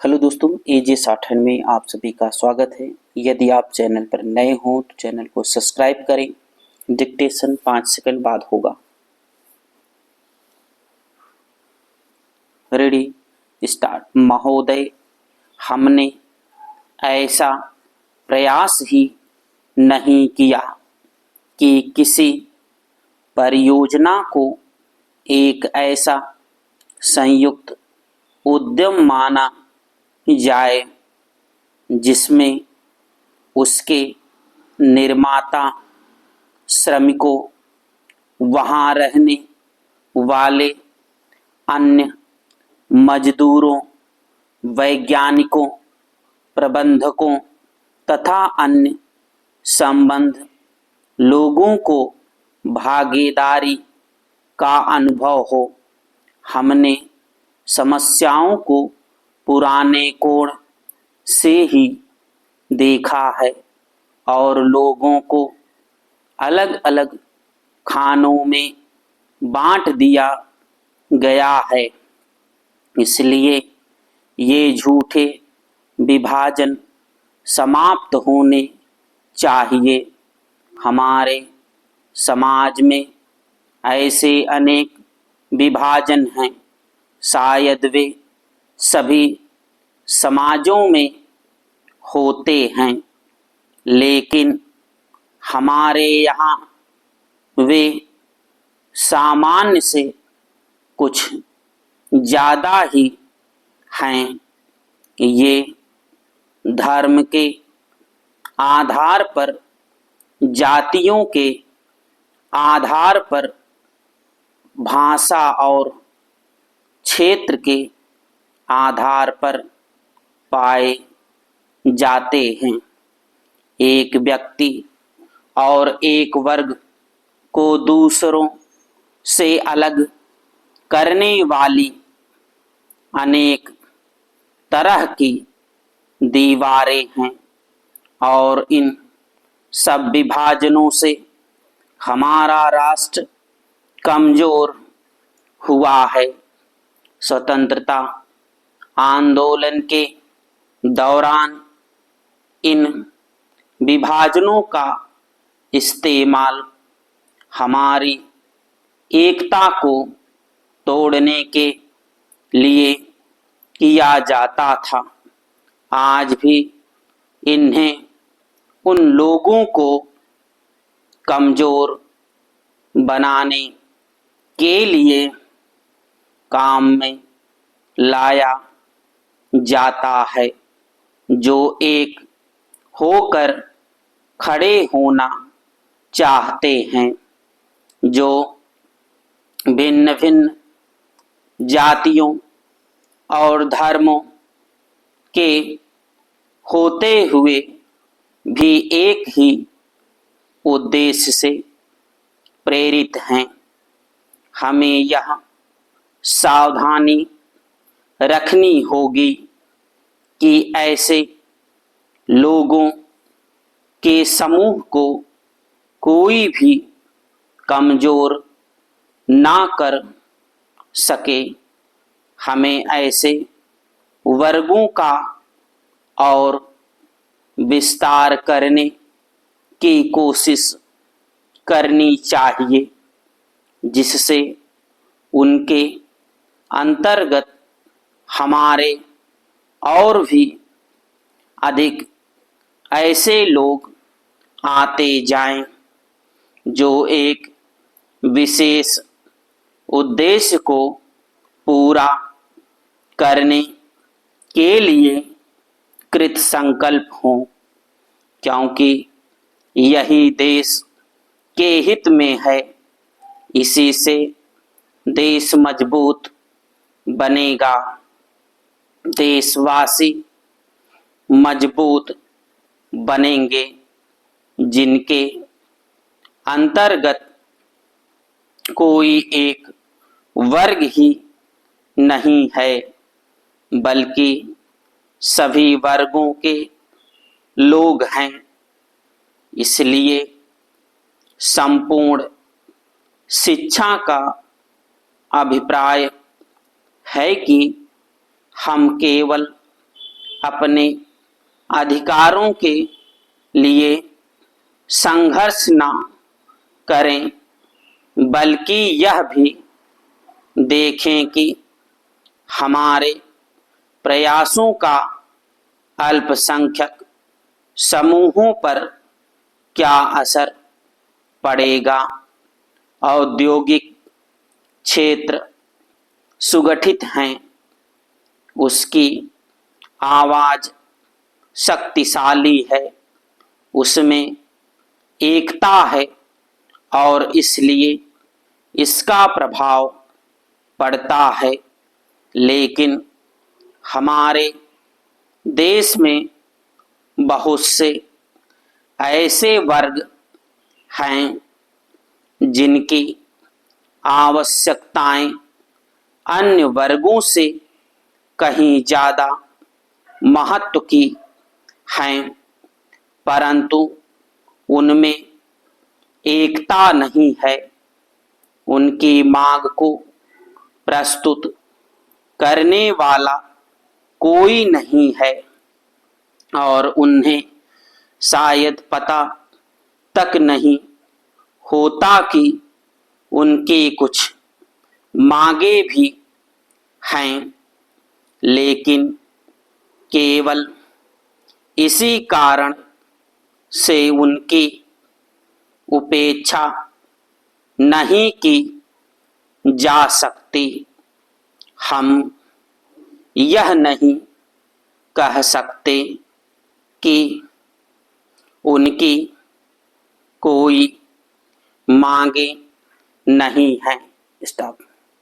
Hello दोस्तों, एजे 60 में आप सभी का स्वागत है। यदि आप चैनल पर नए हों तो चैनल को सब्सक्राइब करें। डिक्टेशन 5 सेकंड बाद होगा। Ready, start. महोदय, हमने ऐसा प्रयास ही नहीं किया कि किसी परियोजना को एक ऐसा संयुक्त उद्यम माना जाए जिसमें उसके निर्माता, श्रमिकों, वहाँ रहने वाले अन्य मजदूरों, वैज्ञानिकों, प्रबंधकों तथा अन्य संबद्ध लोगों को भागीदारी का अनुभव हो। हमने समस्याओं को पुराने कोण से ही देखा है और लोगों को अलग अलग खानों में बांट दिया गया है। इसलिए ये झूठे विभाजन समाप्त होने चाहिए। हमारे समाज में ऐसे अनेक विभाजन हैं। शायद वे सभी समाजों में होते हैं, लेकिन हमारे यहाँ वे सामान्य से कुछ ज़्यादा ही हैं। ये धर्म के आधार पर, जातियों के आधार पर, भाषा और क्षेत्र के आधार पर पाए जाते हैं। एक व्यक्ति और एक वर्ग को दूसरों से अलग करने वाली अनेक तरह की दीवारें हैं और इन सब विभाजनों से हमारा राष्ट्र कमजोर हुआ है। स्वतंत्रता आंदोलन के दौरान इन विभाजनों का इस्तेमाल हमारी एकता को तोड़ने के लिए किया जाता था। आज भी इन्हें उन लोगों को कमजोर बनाने के लिए काम में लाया जाता है, जो एक होकर खड़े होना चाहते हैं, जो भिन्न भिन्न जातियों और धर्मों के होते हुए भी एक ही उद्देश्य से प्रेरित हैं। हमें यह सावधानी रखनी होगी कि ऐसे लोगों के समूह को कोई भी कमजोर ना कर सके। हमें ऐसे वर्गों का और विस्तार करने की कोशिश करनी चाहिए, जिससे उनके अंतर्गत हमारे और भी अधिक ऐसे लोग आते जाएं, जो एक विशेष उद्देश्य को पूरा करने के लिए कृत संकल्प हों, क्योंकि यही देश के हित में है। इसी से देश मजबूत बनेगा। देशवासी मजबूत बनेंगे जिनके अंतर्गत कोई एक वर्ग ही नहीं है, बल्कि सभी वर्गों के लोग हैं। इसलिए संपूर्ण शिक्षा का अभिप्राय है कि हम केवल अपने अधिकारों के लिए संघर्ष न करें, बल्कि यह भी देखें कि हमारे प्रयासों का अल्पसंख्यक समूहों पर क्या असर पड़ेगा। औद्योगिक क्षेत्र सुगठित हैं, उसकी आवाज शक्तिशाली है, उसमें एकता है और इसलिए इसका प्रभाव पड़ता है। लेकिन हमारे देश में बहुत से ऐसे वर्ग हैं जिनकी आवश्यकताएं अन्य वर्गों से कहीं ज़्यादा महत्व की हैं, परंतु उनमें एकता नहीं है। उनकी मांग को प्रस्तुत करने वाला कोई नहीं है और उन्हें शायद पता तक नहीं होता कि उनकी कुछ मांगे भी हैं, लेकिन केवल इसी कारण से उनकी उपेक्षा नहीं की जा सकती। हम यह नहीं कह सकते कि उनकी कोई मांगे नहीं हैं। स्टॉप।